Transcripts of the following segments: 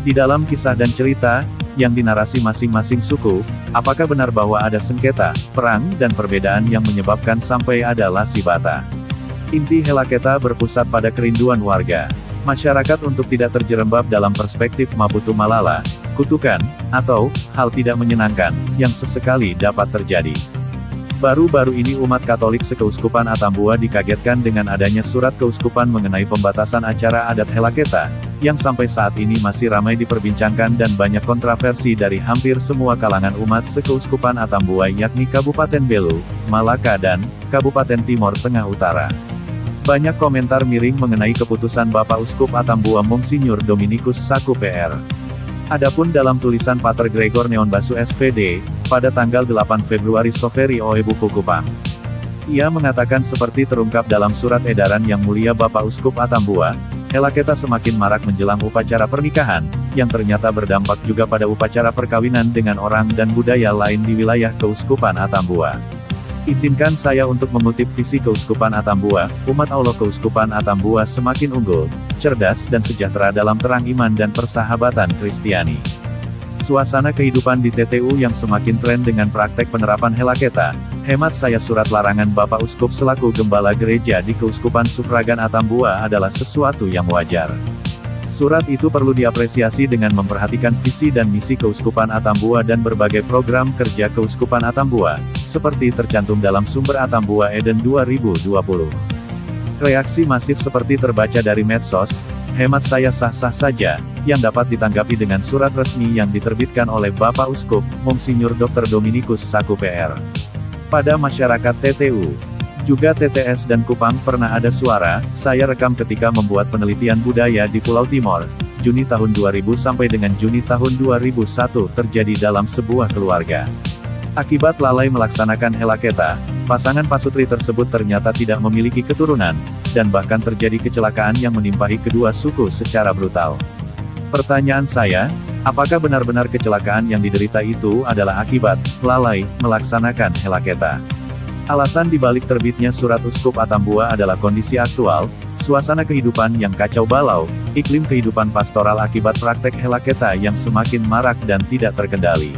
Di dalam kisah dan cerita, yang dinarasi masing-masing suku, apakah benar bahwa ada sengketa, perang, dan perbedaan yang menyebabkan sampai ada lasi bata? Inti Helaketa berpusat pada kerinduan warga masyarakat untuk tidak terjerembab dalam perspektif Mabutu Malala, kutukan, atau hal tidak menyenangkan yang sesekali dapat terjadi. Baru-baru ini umat Katolik Sekeuskupan Atambua dikagetkan dengan adanya surat keuskupan mengenai pembatasan acara adat Helaketa, yang sampai saat ini masih ramai diperbincangkan dan banyak kontroversi dari hampir semua kalangan umat Sekeuskupan Atambua yakni Kabupaten Belu, Malaka dan Kabupaten Timor Tengah Utara. Banyak komentar miring mengenai keputusan Bapak Uskup Atambua Monsinyur Dominikus Saku PR. Adapun dalam tulisan Pater Gregor Neonbasu SVD, pada tanggal 8 Februari Soferi Oebu Fukupang, ia mengatakan seperti terungkap dalam surat edaran Yang Mulia Bapak Uskup Atambua, Helaketa semakin marak menjelang upacara pernikahan, yang ternyata berdampak juga pada upacara perkawinan dengan orang dan budaya lain di wilayah Keuskupan Atambua. Izinkan saya untuk mengutip visi Keuskupan Atambua, umat Allah Keuskupan Atambua semakin unggul, cerdas dan sejahtera dalam terang iman dan persahabatan Kristiani. Suasana kehidupan di TTU yang semakin tren dengan praktek penerapan Helaketa, hemat saya surat larangan Bapak Uskup selaku Gembala Gereja di Keuskupan Sufragan Atambua adalah sesuatu yang wajar. Surat itu perlu diapresiasi dengan memperhatikan visi dan misi Keuskupan Atambua dan berbagai program kerja Keuskupan Atambua, seperti tercantum dalam sumber Atambua Eden 2020. Reaksi masif seperti terbaca dari medsos, hemat saya sah-sah saja, yang dapat ditanggapi dengan surat resmi yang diterbitkan oleh Bapak Uskup, Monsinyur Dr. Dominikus Saku PR. Pada masyarakat TTU, juga TTS dan Kupang pernah ada suara, saya rekam ketika membuat penelitian budaya di Pulau Timor, Juni tahun 2000 sampai dengan Juni tahun 2001 terjadi dalam sebuah keluarga. Akibat lalai melaksanakan Helaketa, pasangan pasutri tersebut ternyata tidak memiliki keturunan, dan bahkan terjadi kecelakaan yang menimpahi kedua suku secara brutal. Pertanyaan saya, apakah benar-benar kecelakaan yang diderita itu adalah akibat lalai melaksanakan Helaketa? Alasan dibalik terbitnya surat Uskup Atambua adalah kondisi aktual, suasana kehidupan yang kacau balau, iklim kehidupan pastoral akibat praktek Helaketa yang semakin marak dan tidak terkendali.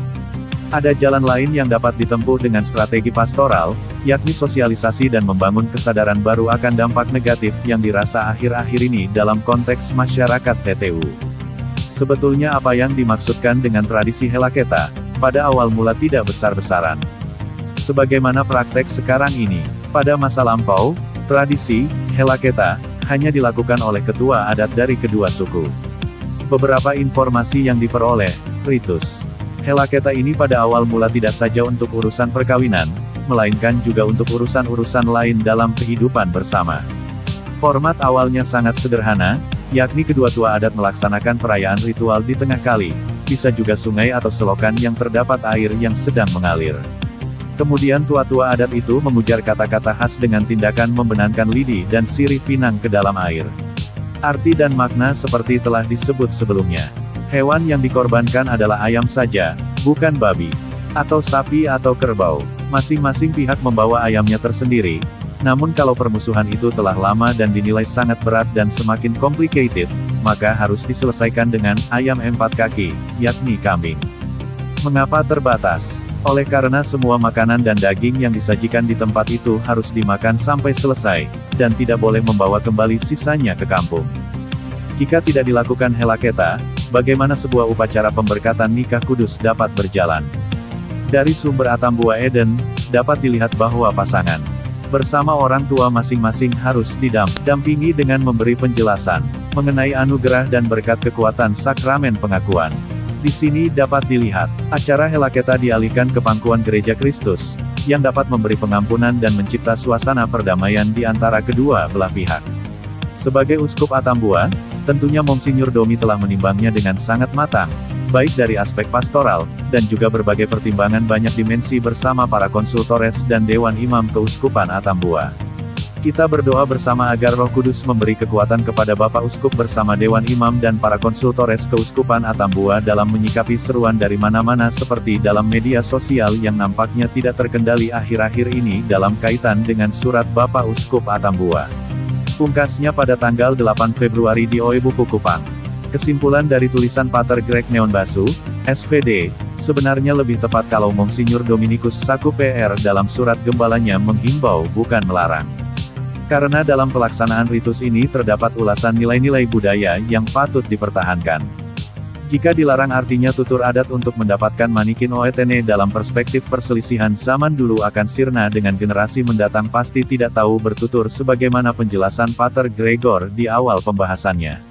Ada jalan lain yang dapat ditempuh dengan strategi pastoral, yakni sosialisasi dan membangun kesadaran baru akan dampak negatif yang dirasa akhir-akhir ini dalam konteks masyarakat TTU. Sebetulnya apa yang dimaksudkan dengan tradisi Helaketa, pada awal mula tidak besar-besaran. Sebagaimana praktek sekarang ini, pada masa lampau, tradisi Helaketa hanya dilakukan oleh ketua adat dari kedua suku. Beberapa informasi yang diperoleh, ritus Helaketa ini pada awal mula tidak saja untuk urusan perkawinan, melainkan juga untuk urusan-urusan lain dalam kehidupan bersama. Format awalnya sangat sederhana, yakni kedua tua adat melaksanakan perayaan ritual di tengah kali, bisa juga sungai atau selokan yang terdapat air yang sedang mengalir. Kemudian tua-tua adat itu mengujar kata-kata khas dengan tindakan membenamkan lidi dan sirih pinang ke dalam air. Arti dan makna seperti telah disebut sebelumnya. Hewan yang dikorbankan adalah ayam saja, bukan babi, atau sapi atau kerbau. Masing-masing pihak membawa ayamnya tersendiri. Namun kalau permusuhan itu telah lama dan dinilai sangat berat dan semakin complicated, maka harus diselesaikan dengan ayam 4 kaki, yakni kambing. Mengapa terbatas? Oleh karena semua makanan dan daging yang disajikan di tempat itu harus dimakan sampai selesai, dan tidak boleh membawa kembali sisanya ke kampung. Jika tidak dilakukan Helaketa, bagaimana sebuah upacara pemberkatan nikah kudus dapat berjalan? Dari sumber Atambua Eden, dapat dilihat bahwa pasangan bersama orang tua masing-masing harus didampingi dengan memberi penjelasan mengenai anugerah dan berkat kekuatan sakramen pengakuan. Di sini dapat dilihat, acara Helaketa dialihkan ke pangkuan Gereja Kristus, yang dapat memberi pengampunan dan mencipta suasana perdamaian di antara kedua belah pihak. Sebagai Uskup Atambua, tentunya Monsinyur Domi telah menimbangnya dengan sangat matang, baik dari aspek pastoral, dan juga berbagai pertimbangan banyak dimensi bersama para konsultores dan Dewan Imam Keuskupan Atambua. Kita berdoa bersama agar Roh Kudus memberi kekuatan kepada Bapak Uskup bersama Dewan Imam dan para konsultores Keuskupan Atambua dalam menyikapi seruan dari mana-mana seperti dalam media sosial yang nampaknya tidak terkendali akhir-akhir ini dalam kaitan dengan surat Bapak Uskup Atambua. Pungkasnya pada tanggal 8 Februari di Oebu Fukupang. Kesimpulan dari tulisan Pater Greg Neonbasu, SVD, sebenarnya lebih tepat kalau Monsinyur Dominikus Saku PR dalam surat gembalanya menghimbau bukan melarang. Karena dalam pelaksanaan ritus ini terdapat ulasan nilai-nilai budaya yang patut dipertahankan. Jika dilarang artinya tutur adat untuk mendapatkan manikin oetene dalam perspektif perselisihan zaman dulu akan sirna dengan generasi mendatang pasti tidak tahu bertutur sebagaimana penjelasan Pater Gregor di awal pembahasannya.